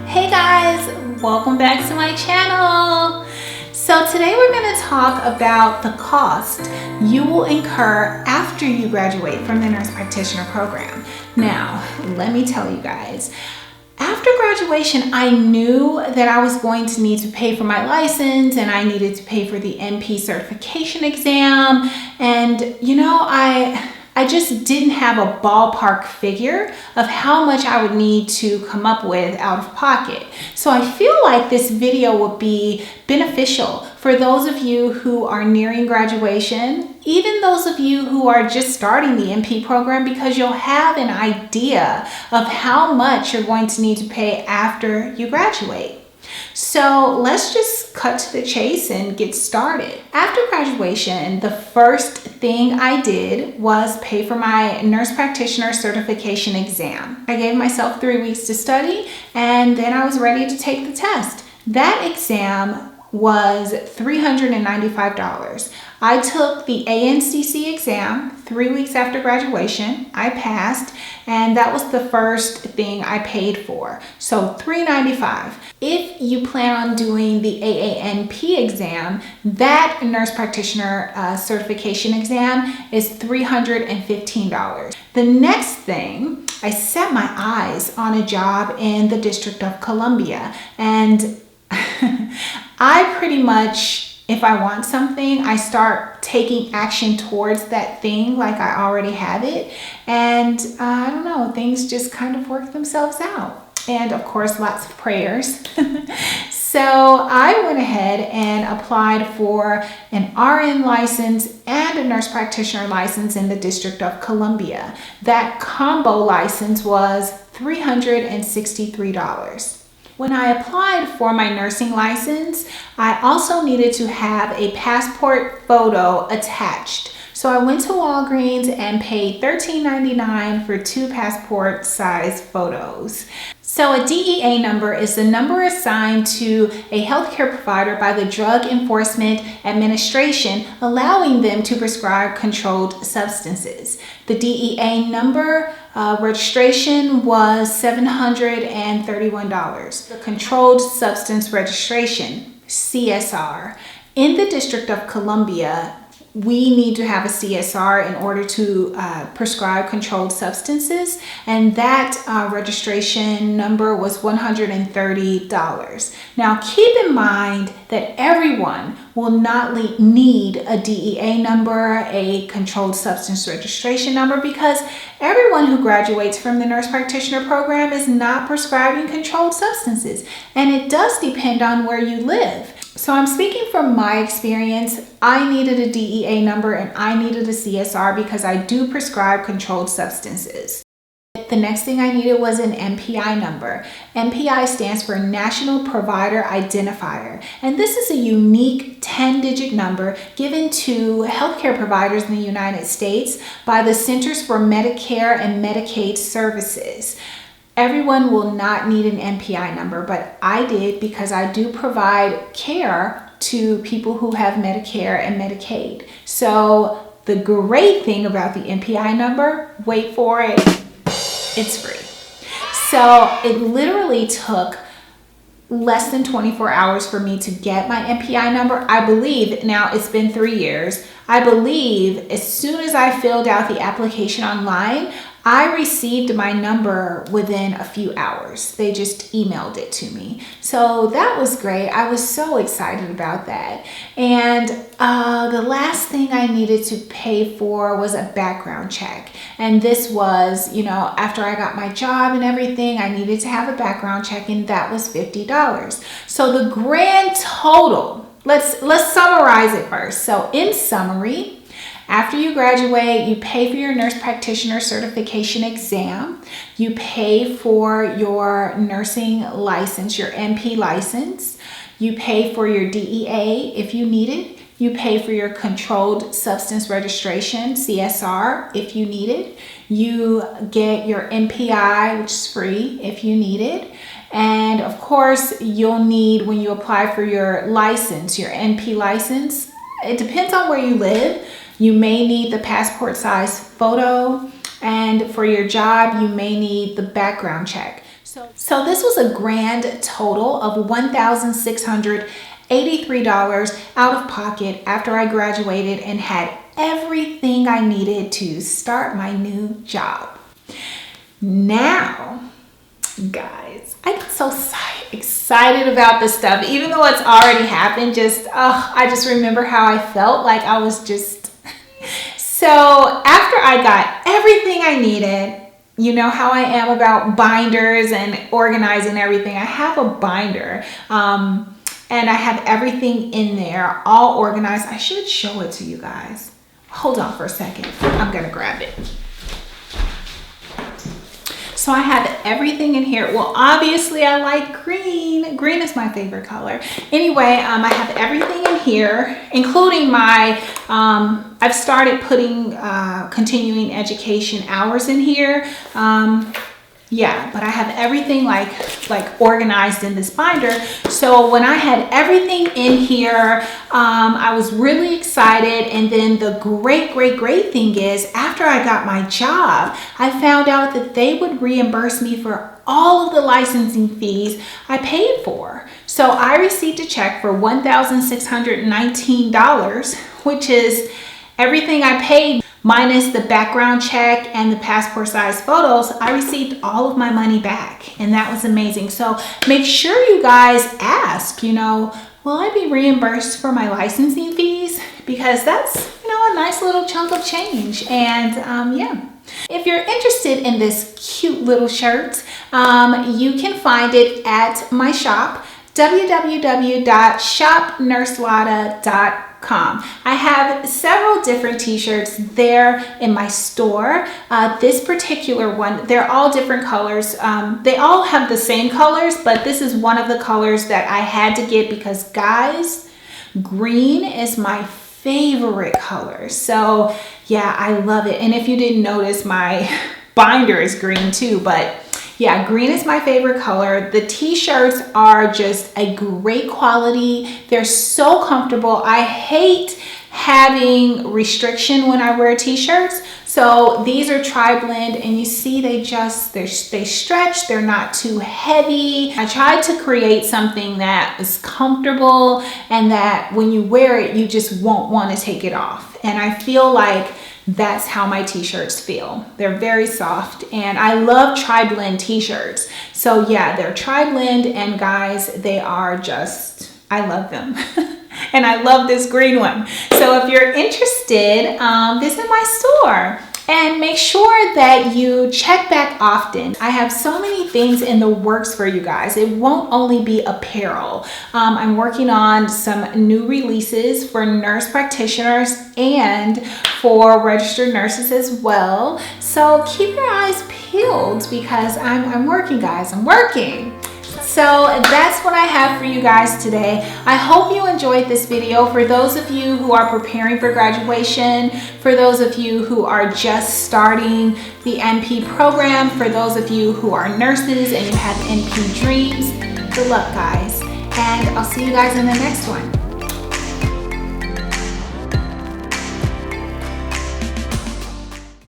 Hey guys, welcome back to my channel. So today we're going to talk about the cost you will incur after you graduate from the nurse practitioner program. Now, let me tell you guys, after graduation, I knew that I was going to need to pay for my license and I needed to pay for the NP certification exam. And I just didn't have a ballpark figure of how much I would need to come up with out of pocket. So I feel like this video will be beneficial for those of you who are nearing graduation, even those of you who are just starting the NP program, because you'll have an idea of how much you're going to need to pay after you graduate. So let's just cut to the chase and get started. After graduation, the first thing I did was pay for my nurse practitioner certification exam. I gave myself 3 weeks to study and then I was ready to take the test. That exam was $395. I took the ANCC exam 3 weeks after graduation. I passed, and that was the first thing I paid for. So $395. If you plan on doing the AANP exam, that nurse practitioner certification exam is $315. The next thing, I set my eyes on a job in the District of Columbia, and I pretty much, if I want something, I start taking action towards that thing like I already have it. And I don't know, things just kind of work themselves out. And of course, lots of prayers. So I went ahead and applied for an RN license and a nurse practitioner license in the District of Columbia. That combo license was $363. When I applied for my nursing license, I also needed to have a passport photo attached. So I went to Walgreens and paid $13.99 for 2 passport size photos. So a DEA number is the number assigned to a healthcare provider by the Drug Enforcement Administration, allowing them to prescribe controlled substances. The DEA number registration was $731. The Controlled Substance Registration, CSR. In the District of Columbia, we need to have a CSR in order to prescribe controlled substances, and that registration number was $130. Now keep in mind that everyone will not need a DEA number, a controlled substance registration number, because everyone who graduates from the nurse practitioner program is not prescribing controlled substances, and it does depend on where you live. So I'm speaking from my experience. I needed a DEA number and I needed a CSR because I do prescribe controlled substances. The next thing I needed was an NPI number. NPI stands for National Provider Identifier, and this is a unique 10-digit number given to healthcare providers in the United States by the Centers for Medicare and Medicaid Services. Everyone will not need an NPI number, but I did because I do provide care to people who have Medicare and Medicaid. So the great thing about the NPI number, wait for it, it's free. So it literally took less than 24 hours for me to get my NPI number. I believe, now it's been 3 years, I believe as soon as I filled out the application online, I received my number within a few hours. They just emailed it to me. So that was great. I was so excited about that. And the last thing I needed to pay for was a background check. And this was, after I got my job and everything, I needed to have a background check, and that was $50. So the grand total, let's summarize it first. So in summary, after you graduate, you pay for your nurse practitioner certification exam. You pay for your nursing license, your NP license. You pay for your DEA if you need it. You pay for your controlled substance registration, CSR, if you need it. You get your NPI, which is free if you need it. And of course, you'll need, when you apply for your license, your NP license, it depends on where you live. You may need the passport size photo, and for your job, you may need the background check. So this was a grand total of $1,683 out of pocket after I graduated and had everything I needed to start my new job. Now, guys, I get so excited about this stuff, even though it's already happened. I just remember how I felt like I was just... So after I got everything I needed, you know how I am about binders and organizing everything. I have a binder and I have everything in there all organized. I should show it to you guys. Hold on for a second. I'm gonna grab it. So I have everything in here. Well, obviously I like green. Green is my favorite color. Anyway, I have everything in here, including my, I've started putting continuing education hours in here. Yeah, but I have everything like organized in this binder. So when I had everything in here, I was really excited. And then the great thing is, after I got my job, I found out that they would reimburse me for all of the licensing fees I paid for. So I received a check for $1,619, which is everything I paid minus the background check and the passport size photos. I received all of my money back, and that was amazing. So make sure you guys ask, will I be reimbursed for my licensing fees? Because that's, a nice little chunk of change. And yeah. If you're interested in this cute little shirt, you can find it at my shop, www.shopnurselada.com. I have several different t-shirts there in my store. This particular one, they're all different colors. They all have the same colors, but this is one of the colors that I had to get because, guys, green is my favorite color. So yeah, I love it. And if you didn't notice, my binder is green too, but yeah, green is my favorite color. The t-shirts are just a great quality. They're so comfortable. I hate having restriction when I wear t-shirts. So these are tri-blend, and you see they stretch. They're not too heavy. I tried to create something that is comfortable and that when you wear it, you just won't want to take it off. And I feel like that's how my t-shirts feel. They're very soft, and I love tri-blend t-shirts. So yeah, they're tri-blend, and guys, they are just, I love them. And I love this green one. So if you're interested, visit my store. And make sure that you check back often. I have so many things in the works for you guys. It won't only be apparel. I'm working on some new releases for nurse practitioners and for registered nurses as well. So keep your eyes peeled because I'm working, guys. I'm working. So that's what I have for you guys today. I hope you enjoyed this video. For those of you who are preparing for graduation, for those of you who are just starting the NP program, for those of you who are nurses and you have NP dreams, good luck, guys. And I'll see you guys in the next one.